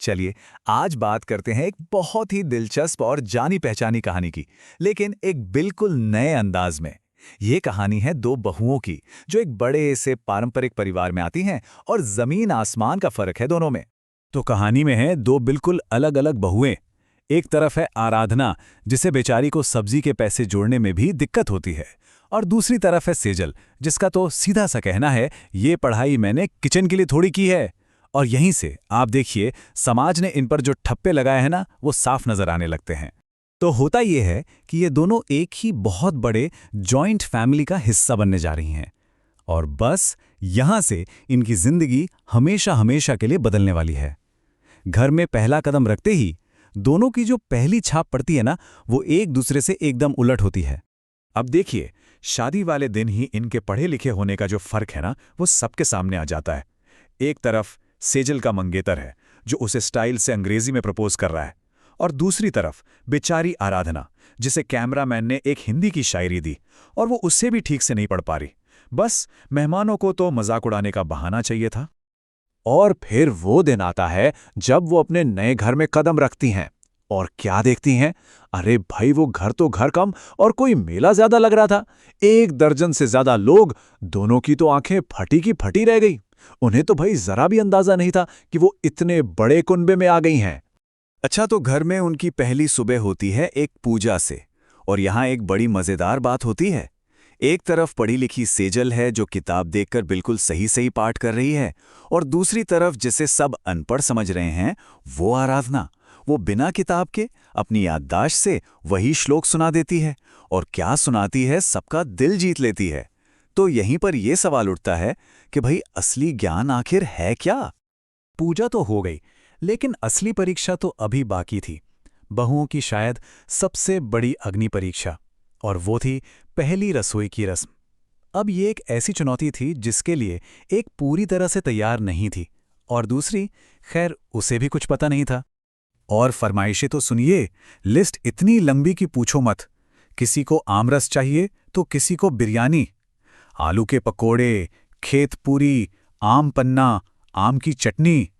चलिए, आज बात करते हैं एक बहुत ही दिलचस्प और जानी पहचानी कहानी की, लेकिन एक बिल्कुल नए अंदाज में। ये कहानी है दो बहुओं की, जो एक बड़े से पारंपरिक परिवार में आती हैं और जमीन आसमान का फर्क है दोनों में। तो कहानी में है दो बिल्कुल अलग अलग बहुएं। एक तरफ है आराधना, जिसे बेचारी को सब्जी के पैसे जोड़ने में भी दिक्कत होती है, और दूसरी तरफ है सेजल, जिसका तो सीधा सा कहना है, ये पढ़ाई मैंने किचन के लिए थोड़ी की है। और यहीं से आप देखिए, समाज ने इन पर जो ठप्पे लगाए हैं ना, वो साफ नजर आने लगते हैं। तो होता ये है कि ये दोनों एक ही बहुत बड़े जॉइंट फैमिली का हिस्सा बनने जा रही हैं, और बस यहां से इनकी जिंदगी हमेशा हमेशा के लिए बदलने वाली है। घर में पहला कदम रखते ही दोनों की जो पहली छाप पड़ती है ना, वो एक दूसरे से एकदम उलट होती है। अब देखिए, शादी वाले दिन ही इनके पढ़े लिखे होने का जो फर्क है ना, वो सबके सामने आ जाता है। एक तरफ सेजल का मंगेतर है, जो उसे स्टाइल से अंग्रेजी में प्रपोज कर रहा है, और दूसरी तरफ बेचारी आराधना, जिसे कैमरामैन ने एक हिंदी की शायरी दी और वो उससे भी ठीक से नहीं पढ़ पा रही। बस मेहमानों को तो मजाक उड़ाने का बहाना चाहिए था। और फिर वो दिन आता है जब वो अपने नए घर में कदम रखती हैं, और क्या देखती हैं? अरे भाई, वो घर तो घर कम और कोई मेला ज्यादा लग रहा था। 1 दर्जन से ज्यादा लोग, दोनों की तो आंखें फटी की फटी रह गई। उन्हें तो भाई जरा भी अंदाजा नहीं था कि वो इतने बड़े कुनबे में आ गई हैं। अच्छा, तो घर में उनकी पहली सुबह होती है एक पूजा से, और यहां एक बड़ी मजेदार बात होती है। एक तरफ पढ़ी लिखी सेजल है, जो किताब देखकर बिल्कुल सही सही पाठ कर रही है, और दूसरी तरफ जिसे सब अनपढ़ समझ रहे हैं, वो आराधना। वो बिना किताब के अपनी याददाश्त से वही श्लोक सुना देती है, और क्या सुनाती है, सबका दिल जीत लेती है। तो यहीं पर यह सवाल उठता है कि भाई, असली ज्ञान आखिर है क्या? पूजा तो हो गई, लेकिन असली परीक्षा तो अभी बाकी थी। बहुओं की शायद सबसे बड़ी अग्नि परीक्षा, और वो थी पहली रसोई की रस्म। अब ये एक ऐसी चुनौती थी जिसके लिए एक पूरी तरह से तैयार नहीं थी, और दूसरी, खैर, उसे भी कुछ पता नहीं था। और फरमाइशें तो सुनिए, लिस्ट इतनी लंबी कि पूछो मत। किसी को आमरस चाहिए तो किसी को बिरयानी, आलू के पकोड़े, खेत पूरी, आम पन्ना, आम की चटनी।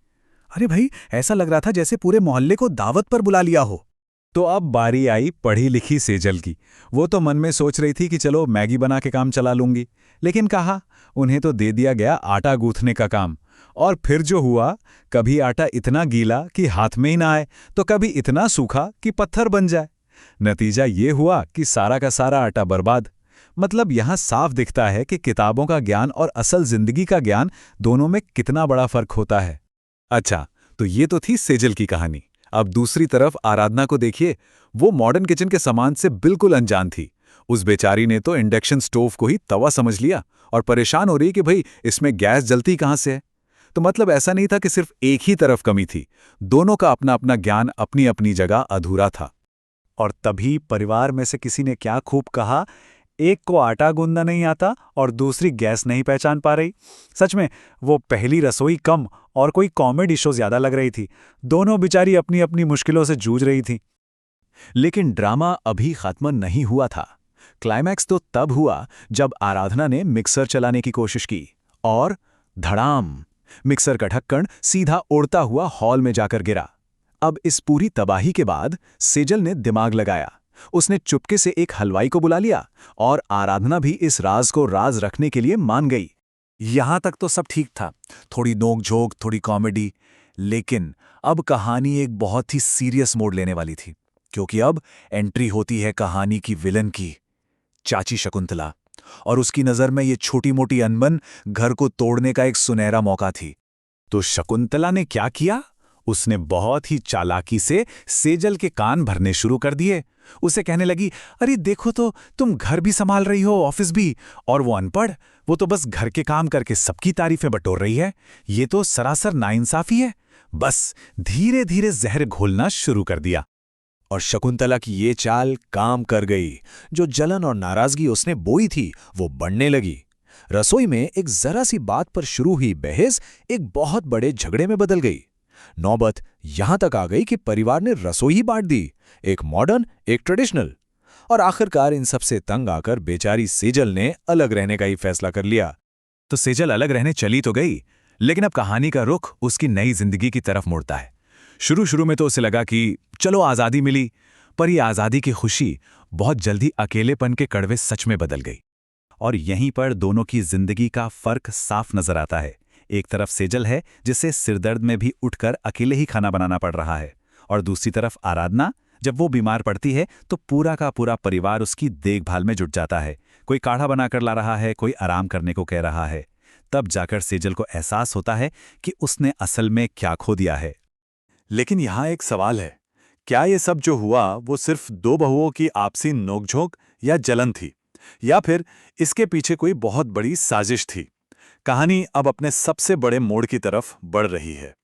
अरे भाई, ऐसा लग रहा था जैसे पूरे मोहल्ले को दावत पर बुला लिया हो। तो अब बारी आई पढ़ी लिखी सेजल की। वो तो मन में सोच रही थी कि चलो मैगी बना के काम चला लूंगी, लेकिन कहा, उन्हें तो दे दिया गया आटा गूंथने का काम। और फिर जो हुआ, कभी आटा इतना गीला कि हाथ में ही ना आए, तो कभी इतना सूखा कि पत्थर बन जाए। नतीजा ये हुआ कि सारा का सारा आटा बर्बाद। मतलब यहां साफ दिखता है कि किताबों का ज्ञान और असल जिंदगी का ज्ञान, दोनों में कितना बड़ा फर्क होता है। अच्छा, तो ये तो थी सेजल की कहानी। अब दूसरी तरफ आराधना को देखिए। वो मॉडर्न किचन के सामान से बिल्कुल अनजान थी। उस बेचारी ने तो इंडक्शन स्टोव को ही तवा समझ लिया, और परेशान हो रही कि भाई, इसमें गैस जलती कहां से है। तो मतलब ऐसा नहीं था कि सिर्फ एक ही तरफ कमी थी, दोनों का अपना अपना ज्ञान अपनी अपनी जगह अधूरा था। और तभी परिवार में से किसी ने क्या खूब कहा, एक को आटा गूंदना नहीं आता और दूसरी गैस नहीं पहचान पा रही। सच में, वो पहली रसोई कम और कोई कॉमेडी शो ज्यादा लग रही थी। दोनों बेचारी अपनी अपनी मुश्किलों से जूझ रही थी। लेकिन ड्रामा अभी खत्म नहीं हुआ था। क्लाइमैक्स तो तब हुआ जब आराधना ने मिक्सर चलाने की कोशिश की, और धड़ाम, मिक्सर का ढक्कन सीधा उड़ता हुआ हॉल में जाकर गिरा। अब इस पूरी तबाही के बाद सेजल ने दिमाग लगाया। उसने चुपके से एक हलवाई को बुला लिया, और आराधना भी इस राज को राज रखने के लिए मान गई। यहां तक तो सब ठीक था, थोड़ी नोक-झोंक, थोड़ी कॉमेडी। लेकिन अब कहानी एक बहुत ही सीरियस मोड़ लेने वाली थी, क्योंकि अब एंट्री होती है कहानी की विलन की, चाची शकुंतला। और उसकी नजर में ये छोटी-मोटी अनबन घर को तोड़ने का एक सुनहरा मौका थी। तो शकुंतला ने क्या किया? उसने बहुत ही चालाकी से सेजल के कान भरने शुरू कर दिए। उसे कहने लगी, अरे देखो तो, तुम घर भी संभाल रही हो, ऑफिस भी, और वो अनपढ़, वो तो बस घर के काम करके सबकी तारीफें बटोर रही है। ये तो सरासर नाइंसाफी है। बस धीरे धीरे जहर घोलना शुरू कर दिया। और शकुंतला की ये चाल काम कर गई। जो जलन और नाराजगी उसने बोई थी, वो बढ़ने लगी। रसोई में एक जरा सी बात पर शुरू हुई बहस एक बहुत बड़े झगड़े में बदल गई। नौबत यहां तक आ गई कि परिवार ने रसोई ही बांट दी, एक मॉडर्न, एक ट्रेडिशनल। और आखिरकार इन सब से तंग आकर बेचारी सेजल ने अलग रहने का ही फैसला कर लिया। तो सेजल अलग रहने चली तो गई, लेकिन अब कहानी का रुख उसकी नई जिंदगी की तरफ मुड़ता है। शुरू शुरू में तो उसे लगा कि चलो आज़ादी मिली, पर ये आज़ादी की खुशी बहुत जल्दी अकेलेपन के कड़वे सच में बदल गई। और यहीं पर दोनों की जिंदगी का फर्क साफ नजर आता है। एक तरफ सेजल है जिसे सिरदर्द में भी उठकर अकेले ही खाना बनाना पड़ रहा है, और दूसरी तरफ आराधना, जब वो बीमार पड़ती है तो पूरा का पूरा परिवार उसकी देखभाल में जुट जाता है। कोई काढ़ा बनाकर ला रहा है, कोई आराम करने को कह रहा है। तब जाकर सेजल को एहसास होता है कि उसने असल में क्या खो दिया है। लेकिन यहाँ एक सवाल है, क्या ये सब जो हुआ वो सिर्फ दो बहुओं की आपसी नोकझोंक या जलन थी, या फिर इसके पीछे कोई बहुत बड़ी साजिश थी? कहानी अब अपने सबसे बड़े मोड़ की तरफ बढ़ रही है।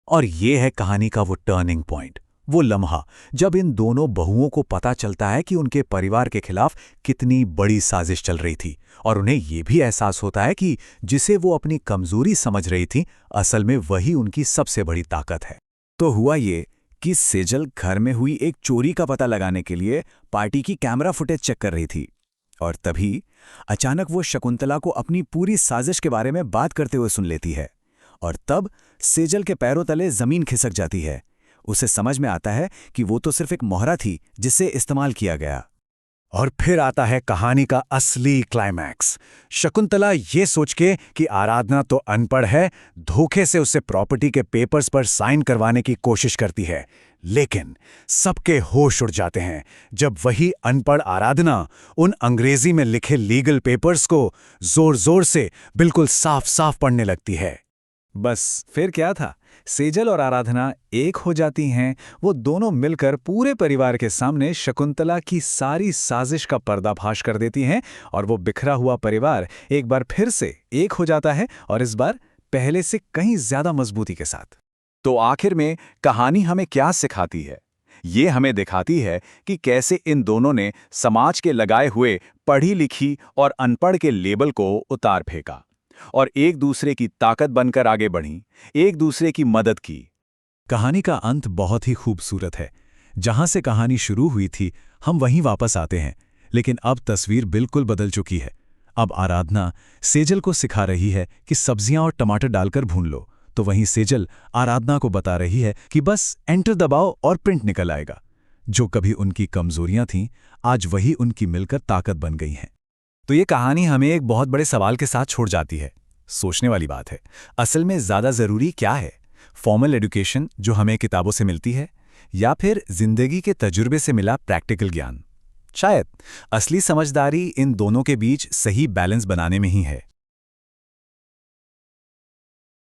और ये है कहानी का वो टर्निंग पॉइंट, वो लम्हा जब इन दोनों बहुओं को पता चलता है कि उनके परिवार के खिलाफ कितनी बड़ी साजिश चल रही थी, और उन्हें ये भी एहसास होता है कि जिसे वो अपनी कमजोरी समझ रही थी, असल में वही उनकी सबसे बड़ी ताकत है। तो हुआ ये कि सेजल घर में हुई एक चोरी का पता लगाने के लिए पार्टी की कैमरा फुटेज चेक कर रही थी, और तभी अचानक वो शकुंतला को अपनी पूरी साजिश के बारे में बात करते हुए सुन लेती है। और तब सेजल के पैरों तले जमीन खिसक जाती है। उसे समझ में आता है कि वो तो सिर्फ एक मोहरा थी जिसे इस्तेमाल किया गया। और फिर आता है कहानी का असली क्लाइमैक्स। शकुंतला ये सोच के कि आराधना तो अनपढ़ है, धोखे से उसे प्रॉपर्टी के पेपर्स पर साइन करवाने की कोशिश करती है, लेकिन सबके होश उड़ जाते हैं जब वही अनपढ़ आराधना उन अंग्रेजी में लिखे लीगल पेपर्स को जोर जोर से बिल्कुल साफ साफ पढ़ने लगती है। बस फिर क्या था, सेजल और आराधना एक हो जाती हैं। वो दोनों मिलकर पूरे परिवार के सामने शकुंतला की सारी साजिश का पर्दाफाश कर देती हैं, और वो बिखरा हुआ परिवार एक बार फिर से एक हो जाता है, और इस बार पहले से कहीं ज्यादा मजबूती के साथ। तो आखिर में कहानी हमें क्या सिखाती है? ये हमें दिखाती है कि कैसे इन दोनों ने समाज के लगाए हुए पढ़ी लिखी और अनपढ़ के लेबल को उतार फेंका और एक दूसरे की ताकत बनकर आगे बढ़ी, एक दूसरे की मदद की। कहानी का अंत बहुत ही खूबसूरत है। जहां से कहानी शुरू हुई थी हम वहीं वापस आते हैं, लेकिन अब तस्वीर बिल्कुल बदल चुकी है। अब आराधना सेजल को सिखा रही है कि सब्जियां और टमाटर डालकर भून लो, तो वहीं सेजल आराधना को बता रही है कि बस एंटर दबाओ और प्रिंट निकल आएगा। जो कभी उनकी कमजोरियां थीं, आज वही उनकी मिलकर ताकत बन गई हैं। तो ये कहानी हमें एक बहुत बड़े सवाल के साथ छोड़ जाती है। सोचने वाली बात है, असल में ज्यादा जरूरी क्या है, फॉर्मल एजुकेशन जो हमें किताबों से मिलती है, या फिर जिंदगी के तजुर्बे से मिला प्रैक्टिकल ज्ञान? शायद असली समझदारी इन दोनों के बीच सही बैलेंस बनाने में ही है।